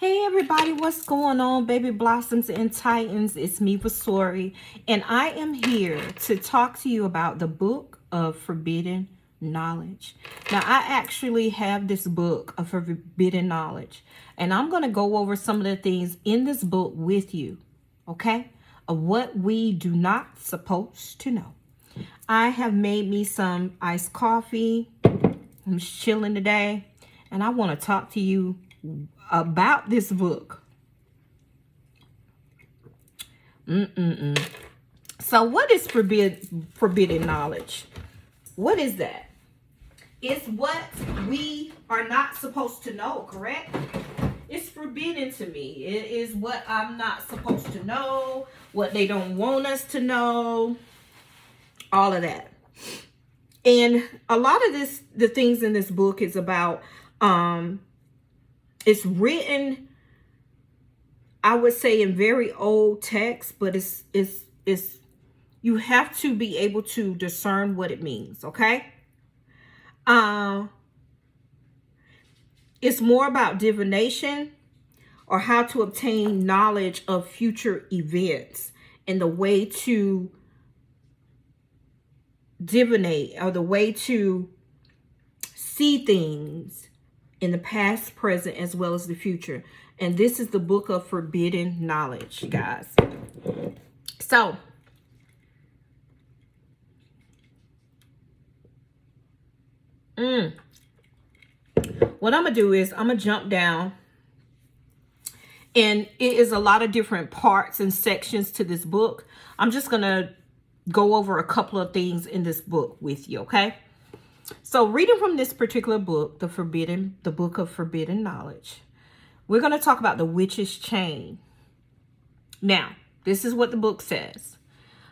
Hey everybody, what's going on, baby blossoms and titans? It's me, Vasori, and I am here to talk to you about the book of forbidden knowledge. Now, I actually have this book of forbidden knowledge, and I'm going to go over some of the things in this book with you, okay? Of what we do not supposed to know. I have made me some iced coffee. I'm just chilling today, and I want to talk to you about this book. So what is forbidden knowledge? What is that? It's what we are not supposed to know, correct? It's forbidden to me. It is what I'm not supposed to know, what they don't want us to know, all of that. And a lot of the things in this book is about, it's written, I would say, in very old text, but it's you have to be able to discern what it means, okay? It's more about divination, or how to obtain knowledge of future events, and the way to divinate, or the way to see things in the past, present, as well as the future. And this is the book of forbidden knowledge, guys. So, what I'm going to do is I'm going to jump down. And it is a lot of different parts and sections to this book. I'm just going to go over a couple of things in this book with you, okay? So reading from this particular book, the book of forbidden knowledge, we're going to talk about the witch's chain. Now, this is what the book says.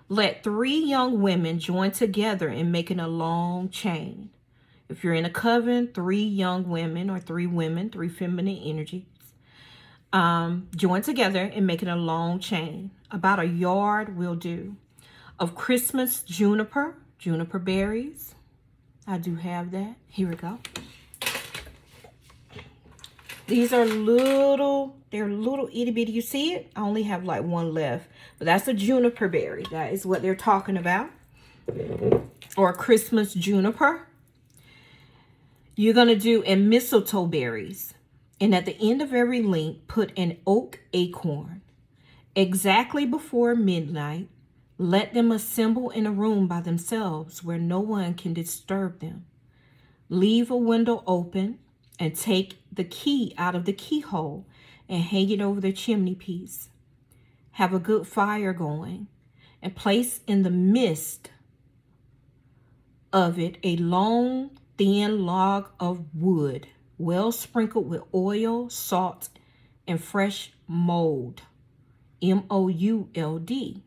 Let 3 young women join together in making a long chain. If you're in a coven, 3 young women, or 3 women, 3 feminine energies, join together in making a long chain. About a yard will do. Of Christmas juniper berries. I do have that. Here we go. These are they're little itty bitty. You see it? I only have like one left. But that's a juniper berry. That is what they're talking about. Or Christmas juniper. You're going to do and mistletoe berries. And at the end of every link, put an oak acorn. Exactly before midnight, let them assemble in a room by themselves where no one can disturb them. Leave a window open and take the key out of the keyhole and hang it over the chimney piece. Have a good fire going and place in the midst of it a long, thin log of wood, well sprinkled with oil, salt, and fresh mold, mould.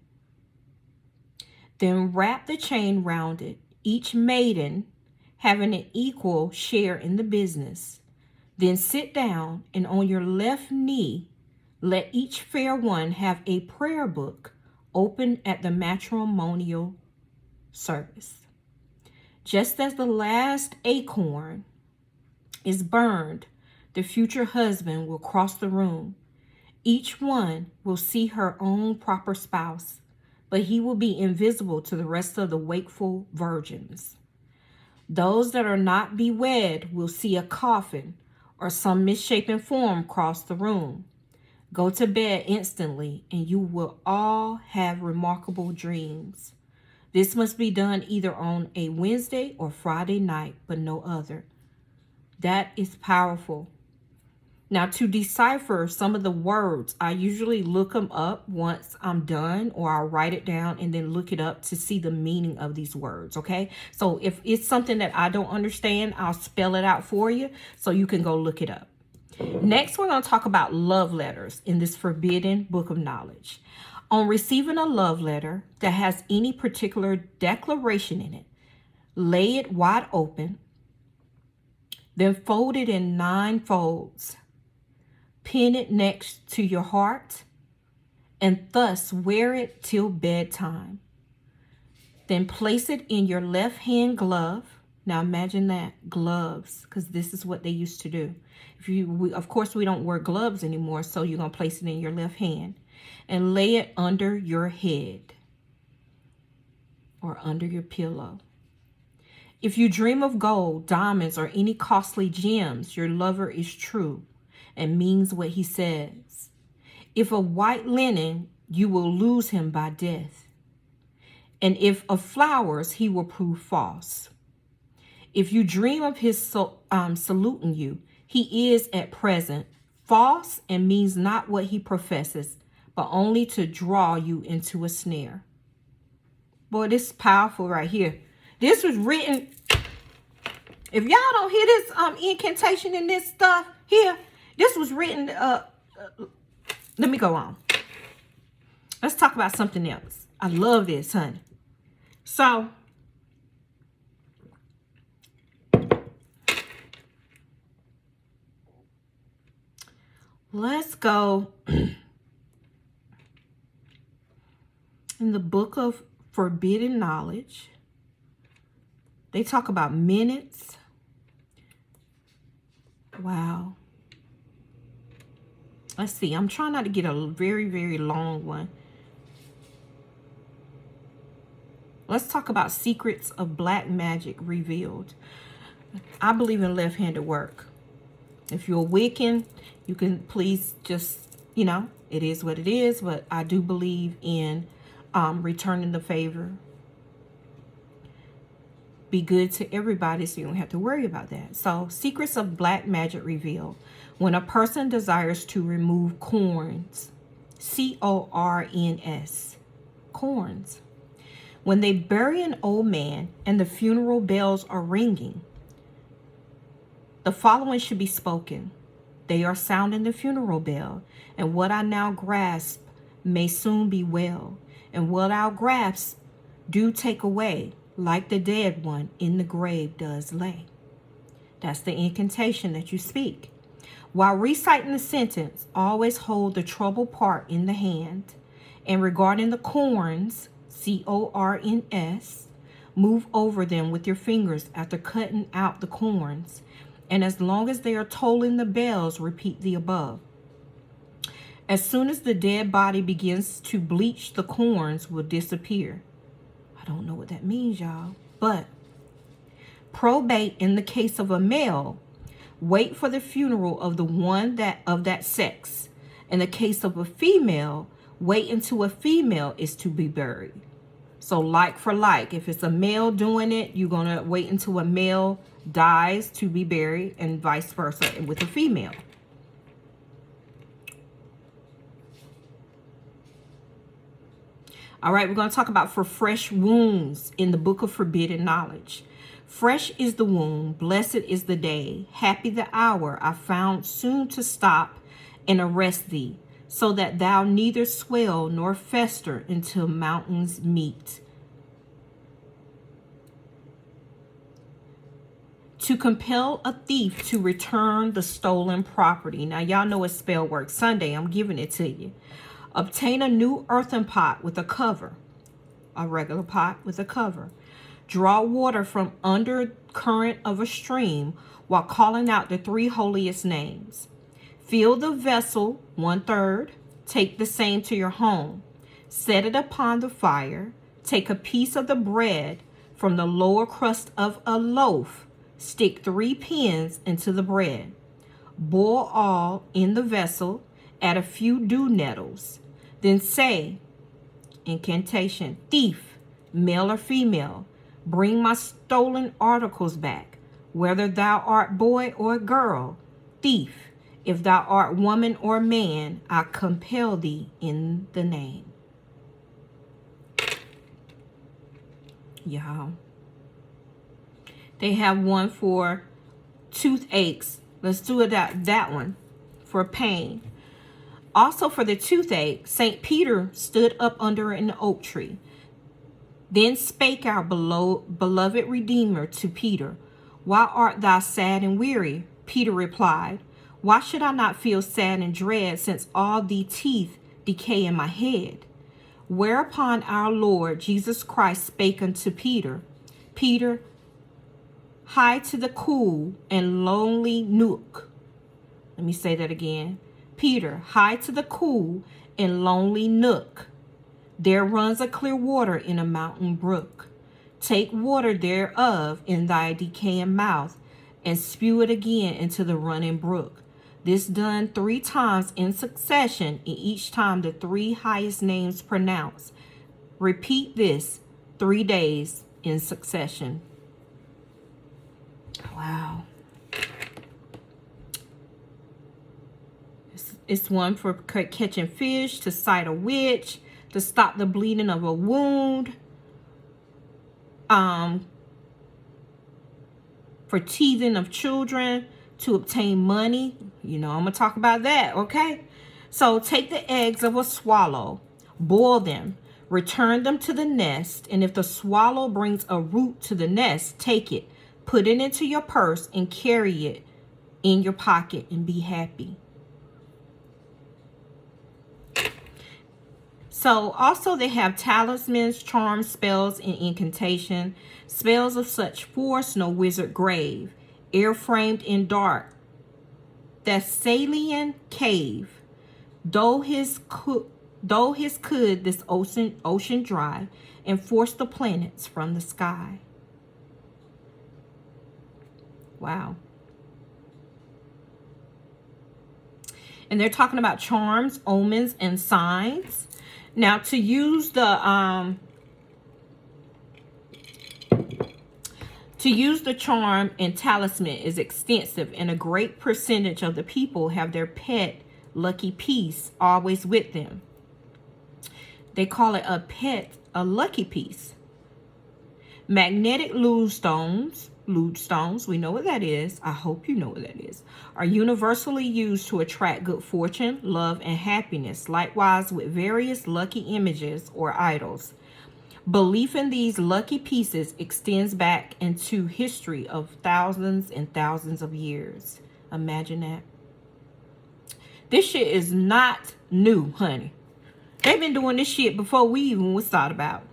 Then wrap the chain round it, each maiden having an equal share in the business. Then sit down, and on your left knee, let each fair one have a prayer book open at the matrimonial service. Just as the last acorn is burned, the future husband will cross the room. Each one will see her own proper spouse, but he will be invisible to the rest of the wakeful virgins. Those that are not bewed will see a coffin or some misshapen form cross the room. Go to bed instantly, and you will all have remarkable dreams. This must be done either on a Wednesday or Friday night, but no other. That is powerful. Now, to decipher some of the words, I usually look them up once I'm done, or I'll write it down and then look it up to see the meaning of these words, okay? So if it's something that I don't understand, I'll spell it out for you so you can go look it up. Next, we're going to talk about love letters in this forbidden book of knowledge. On receiving a love letter that has any particular declaration in it, lay it wide open, then fold it in 9 folds. Pin it next to your heart, and thus wear it till bedtime. Then place it in your left hand glove. Now imagine that, gloves, because this is what they used to do. Of course, we don't wear gloves anymore, so you're going to place it in your left hand and lay it under your head or under your pillow. If you dream of gold, diamonds, or any costly gems, your lover is true and means what he says. If of white linen, you will lose him by death. And if of flowers, he will prove false. If you dream of his saluting you, he is at present false and means not what he professes, but only to draw you into a snare. Boy, this is powerful right here. This was written, if y'all don't hear this incantation in this stuff here, this was written, let me go on. Let's talk about something else. I love this, honey. So, let's go in the book of Forbidden Knowledge. They talk about minutes. Wow. Let's see. I'm trying not to get a very, very long one. Let's talk about secrets of black magic revealed. I believe in left-handed work. If you're a Wiccan, you can please just, it is what it is. But I do believe in returning the favor. Be good to everybody so you don't have to worry about that. So, secrets of black magic revealed. When a person desires to remove corns, C-O-R-N-S, corns. When they bury an old man and the funeral bells are ringing, the following should be spoken. They are sounding the funeral bell, and what I now grasp may soon be well, and what I'll grasp do take away, like the dead one in the grave does lay. That's the incantation that you speak. While reciting the sentence, always hold the troubled part in the hand. And regarding the corns, C-O-R-N-S, move over them with your fingers after cutting out the corns. And as long as they are tolling the bells, repeat the above. As soon as the dead body begins to bleach, the corns will disappear. I don't know what that means, y'all. But probate in the case of a male, wait for the funeral of the one of that sex. In the case of a female, wait until a female is to be buried. So like for like, if it's a male doing it, you're going to wait until a male dies to be buried, and vice versa with a female. All right, we're going to talk about for fresh wounds in the book of Forbidden Knowledge. Fresh is the wound, blessed is the day, happy the hour I found soon to stop and arrest thee, so that thou neither swell nor fester until mountains meet. To compel a thief to return the stolen property. Now, y'all know it's spell work Sunday. I'm giving it to you. Obtain a new earthen pot with a cover. A regular pot with a cover. Draw water from under current of a stream while calling out the three holiest names. Fill the vessel 1/3. Take the same to your home. Set it upon the fire. Take a piece of the bread from the lower crust of a loaf. Stick 3 pins into the bread. Boil all in the vessel. Add a few dew nettles. Then say, incantation, thief, male or female, bring my stolen articles back, whether thou art boy or girl. Thief, if thou art woman or man, I compel thee in the name. Y'all. They have one for toothaches. Let's do that one for pain. Also for the toothache, St. Peter stood up under an oak tree. Then spake our beloved Redeemer to Peter, why art thou sad and weary? Peter replied, why should I not feel sad and dread, since all the teeth decay in my head? Whereupon our Lord Jesus Christ spake unto Peter, Peter, hie to the cool and lonely nook. Let me say that again. Peter, hie to the cool and lonely nook. There runs a clear water in a mountain brook. Take water thereof in thy decaying mouth, and spew it again into the running brook. This done 3 times in succession, and each time the 3 highest names pronounced. Repeat this 3 days in succession. Wow. It's one for catching fish, to sight a witch, to stop the bleeding of a wound, for teething of children, to obtain money. You know, I'm going to talk about that, okay? So take the eggs of a swallow, boil them, return them to the nest, and if the swallow brings a root to the nest, take it, put it into your purse, and carry it in your pocket, and be happy. So also they have talismans, charms, spells, and incantation. Spells of such force no wizard grave. Air framed in dark. Thessalian cave. Though his could this ocean dry, and force the planets from the sky. Wow. And they're talking about charms, omens, and signs. Now, to use the charm and talisman is extensive, and a great percentage of the people have their pet lucky piece always with them. They call it a lucky piece. Magnetic lode stones, we know what that is. I hope you know what that is. Are universally used to attract good fortune, love, and happiness. Likewise with various lucky images or idols. Belief in these lucky pieces extends back into history of thousands and thousands of years. Imagine that. This shit is not new, honey. They've been doing this shit before we even was thought about.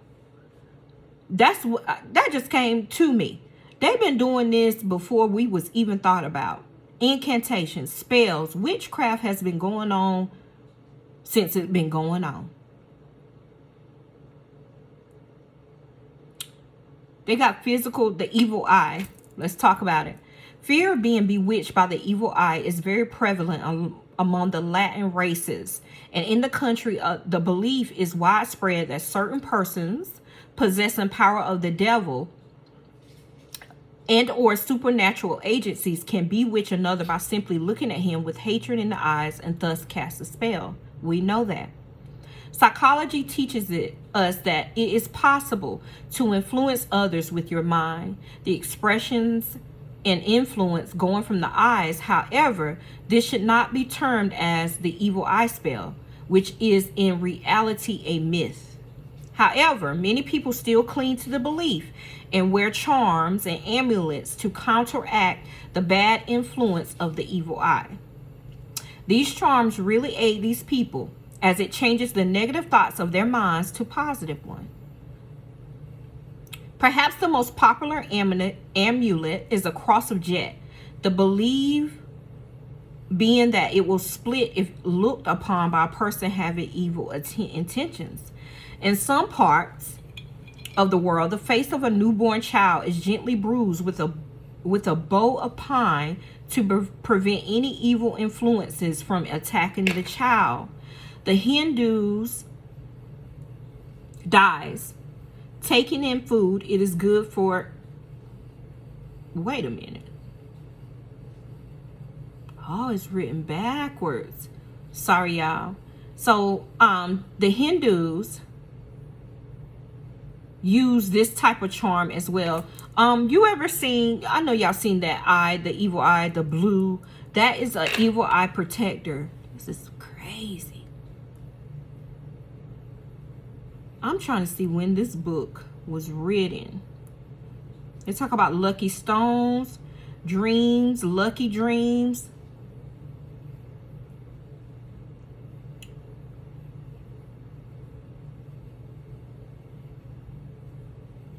That just came to me. They've been doing this before we was even thought about. Incantations, spells, witchcraft has been going on since it's been going on. They got physical, the evil eye. Let's talk about it. Fear of being bewitched by the evil eye is very prevalent among the Latin races. And in the country, the belief is widespread that certain persons possessing power of the devil and or supernatural agencies can bewitch another by simply looking at him with hatred in the eyes and thus cast a spell. We know that. Psychology teaches us that it is possible to influence others with your mind. The expressions and influence going from the eyes, however, this should not be termed as the evil eye spell, which is in reality a myth. However, many people still cling to the belief and wear charms and amulets to counteract the bad influence of the evil eye. These charms really aid these people as it changes the negative thoughts of their minds to positive ones. Perhaps the most popular amulet is a cross of jet. The belief being that it will split if looked upon by a person having evil intentions. In some parts of the world, the face of a newborn child is gently bruised with a bow of pine to prevent any evil influences from attacking the child. The Hindus dies. Taking in food, it is good for... Wait a minute. Oh, it's written backwards. Sorry, y'all. So, the Hindus use this type of charm as well. You ever seen, I know y'all seen that eye, the evil eye, the blue. That is an evil eye protector. This is crazy. I'm trying to see when this book was written. They talk about lucky stones, dreams, lucky dreams.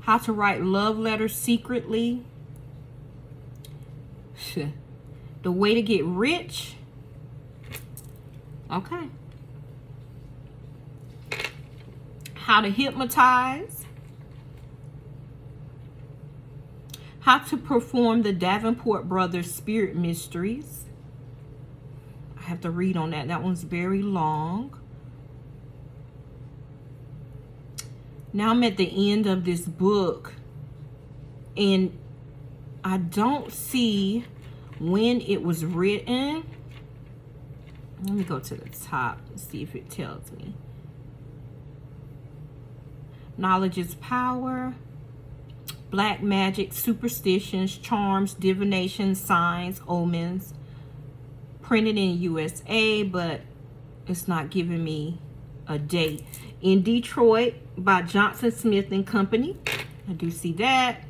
How to write love letters secretly. The way to get rich. Okay. How to hypnotize. How to perform the Davenport Brothers Spirit Mysteries. I have to read on that. That one's very long. Now I'm at the end of this book, and I don't see when it was written. Let me go to the top and see if it tells me. Knowledge is power. Black magic, superstitions, charms, divination, signs, omens. Printed in USA, but it's not giving me a date. In Detroit by Johnson Smith and Company. I do see that,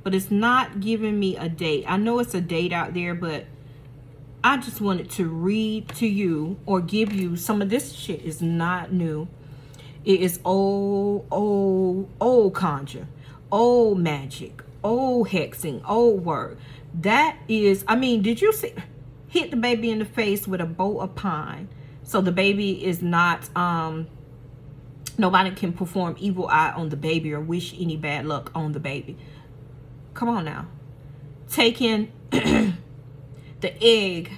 but it's not giving me a date. I know it's a date out there, but I just wanted to read to you or give you some of this shit. Is not new. It is old conjure, old magic, old hexing, old word. That is, I mean, did you see? Hit the baby in the face with a bowl of pine. So the baby is not, nobody can perform evil eye on the baby or wish any bad luck on the baby. Come on now. Taking the egg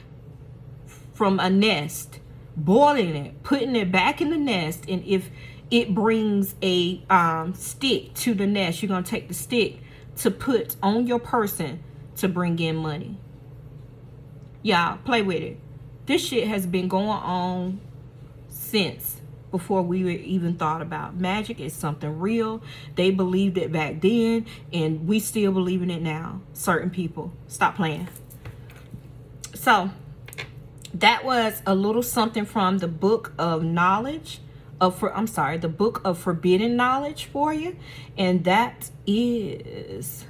from a nest, boiling it, putting it back in the nest, and if it brings a stick to the nest, you're going to take the stick to put on your person to bring in money. Y'all, play with it. This shit has been going on since before we were even thought about. Magic is something real. They believed it back then, and we still believe in it now. Certain people. Stop playing. So, that was a little something from the book of knowledge. The book of forbidden knowledge for you. And that is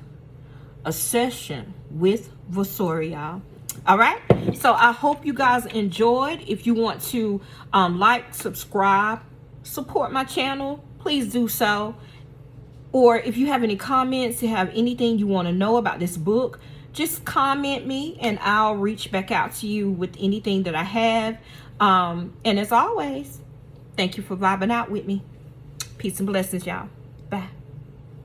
a session with Vasori, y'all. All right, so I hope you guys enjoyed. If you want to like, subscribe, support my channel, please do so. Or if you have any comments, you have anything you want to know about this book, just comment me and I'll reach back out to you with anything that I have. And as always, thank you for vibing out with me. Peace and blessings, y'all. Bye.